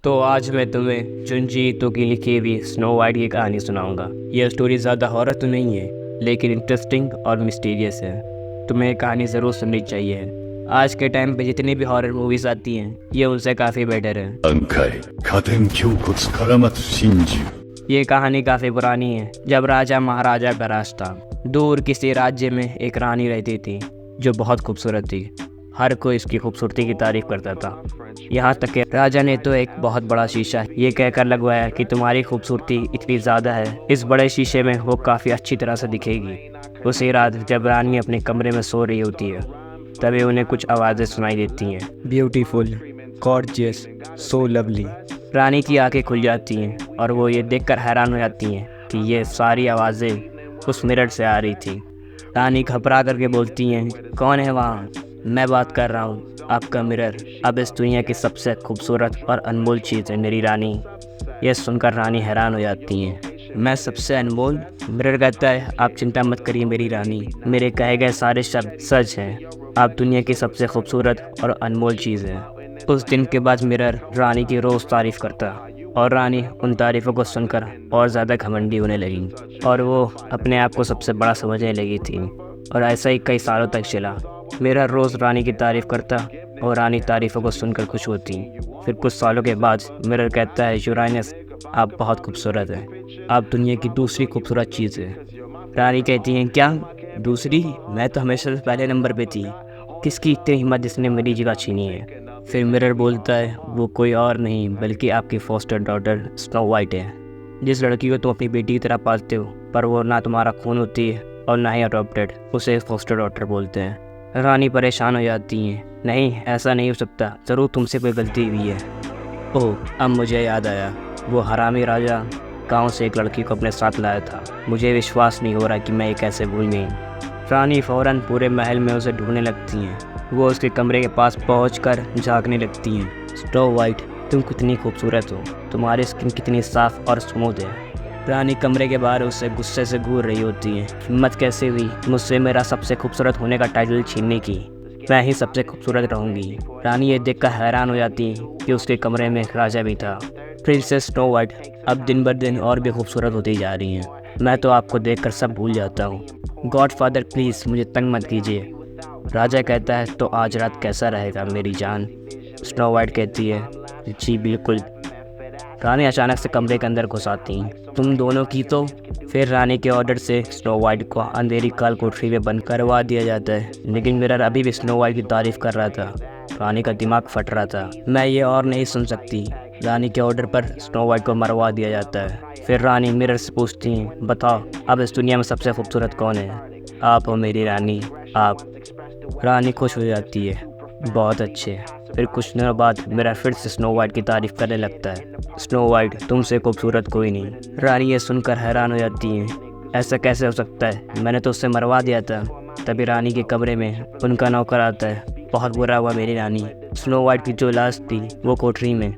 तो आज मैं तुम्हें जुंजी ईतो की लिखी हुई स्नो वाइट की कहानी सुनाऊंगा। यह स्टोरी ज़्यादा हॉरर तो नहीं है, लेकिन इंटरेस्टिंग और मिस्टीरियस है। तुम्हें ये कहानी ज़रूर सुननी चाहिए। आज के टाइम पे जितनी भी हॉरर मूवीज़ आती हैं, ये उनसे काफ़ी बेटर है। 暗海家電胸骨から待つ真珠 ये कहानी काफ़ी पुरानी है, जब राजा महाराजा का राज था। दूर किसी राज्य में एक रानी रहती थी जो बहुत खूबसूरत थी। हर कोई इसकी खूबसूरती की तारीफ करता था। यहाँ तक कि राजा ने तो एक बहुत बड़ा शीशा ये कहकर लगवाया कि तुम्हारी खूबसूरती इतनी ज़्यादा है, इस बड़े शीशे में वो काफ़ी अच्छी तरह से दिखेगी। उसी रात जब रानी अपने कमरे में सो रही होती है, तभी उन्हें कुछ आवाज़ें सुनाई देती हैं। Beautiful, gorgeous, so lovely. Rani की आंखें खुल जाती हैं और वो ये देखकर हैरान हो जाती हैं कि ये सारी आवाज़ें उस मिरर से आ रही थी। रानी घबरा करके बोलती हैं, कौन है वहाँ? मैं बात कर रहा हूँ, आपका मिरर। अब इस दुनिया की सबसे खूबसूरत और अनमोल चीज़ है मेरी रानी। यह सुनकर रानी हैरान हो जाती हैं। मैं सबसे अनमोल? मिरर कहता है, आप चिंता मत करिए मेरी रानी, मेरे कहे गए सारे शब्द सच हैं। आप दुनिया की सबसे खूबसूरत और अनमोल चीज़ है। उस दिन के बाद मिरर रानी की रोज़ तारीफ़ करता और रानी उन तारीफ़ों को सुनकर और ज़्यादा घमंडी होने लगी और वो अपने आप को सबसे बड़ा समझने लगी थी। और ऐसा ही कई सालों तक चला। मिरर रोज़ रानी की तारीफ़ करता और रानी तारीफ़ों को सुनकर खुश होती। फिर कुछ सालों के बाद मिरर कहता है, यूरेनस, आप बहुत खूबसूरत हैं, आप दुनिया की दूसरी खूबसूरत चीज़ है। रानी कहती हैं, क्या दूसरी? मैं तो हमेशा से पहले नंबर पे थी। किसकी इतनी हिम्मत जिसने मेरी जगह छीनी है? फिर मिरर बोलता है, वो कोई और नहीं बल्कि आपकी फॉस्टर डॉटर स्नो वाइट है। जिस लड़की को तुम अपनी बेटी की तरह पालते हो, पर वो ना तुम्हारा खून होती है और ना ही अडॉप्टेड, उसे फॉस्टर डॉटर बोलते हैं। रानी परेशान हो जाती हैं, नहीं ऐसा नहीं हो सकता, ज़रूर तुमसे कोई गलती हुई है। ओह, अब मुझे याद आया, वो हरामी राजा गांव से एक लड़की को अपने साथ लाया था। मुझे विश्वास नहीं हो रहा कि मैं ये कैसे भूल गई। रानी फ़ौरन पूरे महल में उसे ढूंढने लगती हैं। वो उसके कमरे के पास पहुंचकर झांकने लगती हैं। स्नो वाइट, तुम कितनी खूबसूरत हो, तुम्हारी स्किन कितनी साफ़ और स्मूथ है। रानी कमरे के बाहर उससे गुस्से से घूर रही होती है। हिम्मत कैसे हुई मुझसे मेरा सबसे खूबसूरत होने का टाइटल छीनने की? मैं ही सबसे खूबसूरत रहूंगी। रानी ये देखकर हैरान हो जाती है कि उसके कमरे में एक राजा भी था। प्रिंसेस स्नो वाइट अब दिन ब दिन और भी खूबसूरत होती जा रही हैं। मैं तो आपको देखकर सब भूल जाता हूँ। गॉड फादर प्लीज़ मुझे तंग मत कीजिए। राजा कहता है, तो आज रात कैसा रहेगा मेरी जान? स्नो वाइट कहती है, जी बिल्कुल। रानी अचानक से कमरे के अंदर घुस आती हैं। तुम दोनों की तो? फिर रानी के ऑर्डर से स्नो वाइट को अंधेरी काल कोठरी में बंद करवा दिया जाता है। लेकिन मिरर अभी भी स्नो वाइट की तारीफ कर रहा था। रानी का दिमाग फट रहा था। मैं ये और नहीं सुन सकती। रानी के ऑर्डर पर स्नो वाइट को मरवा दिया जाता है। फिर रानी मिरर से पूछती हैं, बताओ अब इस दुनिया में सबसे खूबसूरत कौन है? आप हो मेरी रानी, आप। रानी खुश हो जाती है, बहुत अच्छे। फिर कुछ दिनों बाद मिरर फिर से स्नो वाइट की तारीफ करने लगता है। स्नो वाइट, तुमसे खूबसूरत कोई नहीं। रानी ये सुनकर हैरान हो जाती है, ऐसा कैसे हो सकता है? मैंने तो उससे मरवा दिया था। तभी रानी के कमरे में उनका नौकर आता है। बहुत बुरा हुआ मेरी रानी, स्नो वाइट की जो लाश थी वो कोठरी में।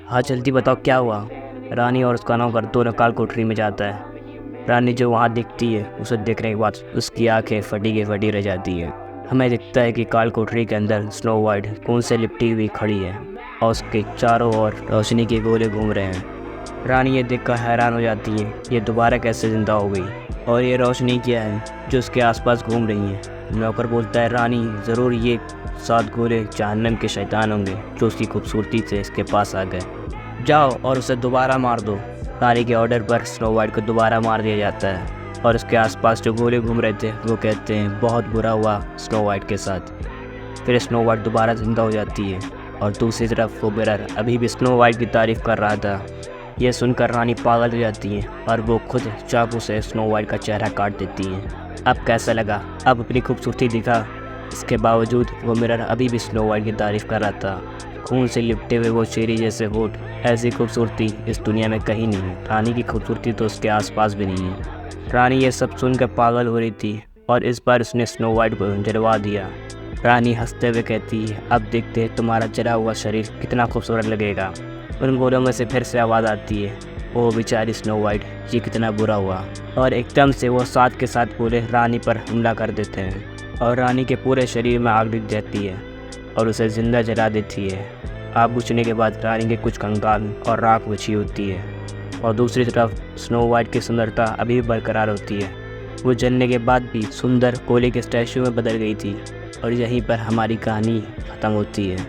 हाँ जल्दी बताओ क्या हुआ? रानी और उसका नौकर दोनों काल कोठरी में जाता है। रानी जो वहाँ दिखती है, उसे देखने के बाद उसकी आंखें फटी की फटी रह जाती है। हमें दिखता है कि काल कोठरी के अंदर स्नो वाइट खून से लिपटी हुई खड़ी है और उसके चारों ओर रोशनी के गोले घूम रहे हैं। रानी ये देखकर हैरान हो जाती है, ये दोबारा कैसे जिंदा हो गई और ये रोशनी क्या है जो उसके आसपास घूम रही है? नौकर बोलता है, रानी ज़रूर ये 7 गोले जहन्नम के शैतान होंगे जो उसकी खूबसूरती से इसके पास आ गए। जाओ और उसे दोबारा मार दो। रानी के ऑर्डर पर स्नो वाइट को दोबारा मार दिया जाता है और उसके आसपास जो गोले घूम रहे थे वो कहते हैं, बहुत बुरा हुआ स्नो वाइट के साथ। फिर स्नो वाइट दोबारा जिंदा हो जाती है और दूसरी तरफ वो मिरर अभी भी स्नो वाइट की तारीफ कर रहा था। यह सुनकर रानी पागल हो जाती है और वो खुद चाकू से स्नो वाइट का चेहरा काट देती है। अब कैसा लगा? अब अपनी खूबसूरती दिखा। इसके बावजूद वो मिरर अभी भी स्नो वाइट की तारीफ कर रहा था। खून से लिपटे हुए वो चेरी जैसे होठ, ऐसी खूबसूरती इस दुनिया में कहीं नहीं है। रानी की खूबसूरती तो उसके आसपास भी नहीं है। रानी ये सब सुनकर पागल हो रही थी और इस बार उसने स्नो वाइट को जलवा दिया। रानी हंसते हुए कहती है, अब देखते हैं तुम्हारा जला हुआ शरीर कितना खूबसूरत लगेगा। उन गोलों में से फिर से आवाज़ आती है, ओ बेचारी स्नो वाइट, ये कितना बुरा हुआ। और एकदम से वो 7 के 7 गोले रानी पर हमला कर देते हैं और रानी के पूरे शरीर में आग लग जाती है और उसे ज़िंदा जला देती है। आग बुझने के बाद रानी के कुछ कंकाल और राख बची होती है और दूसरी तरफ स्नो वाइट की सुंदरता अभी भी बरकरार होती है। वो जलने के बाद भी सुंदर कोयले के स्टैचू में बदल गई थी और यहीं पर हमारी कहानी ख़त्म होती है।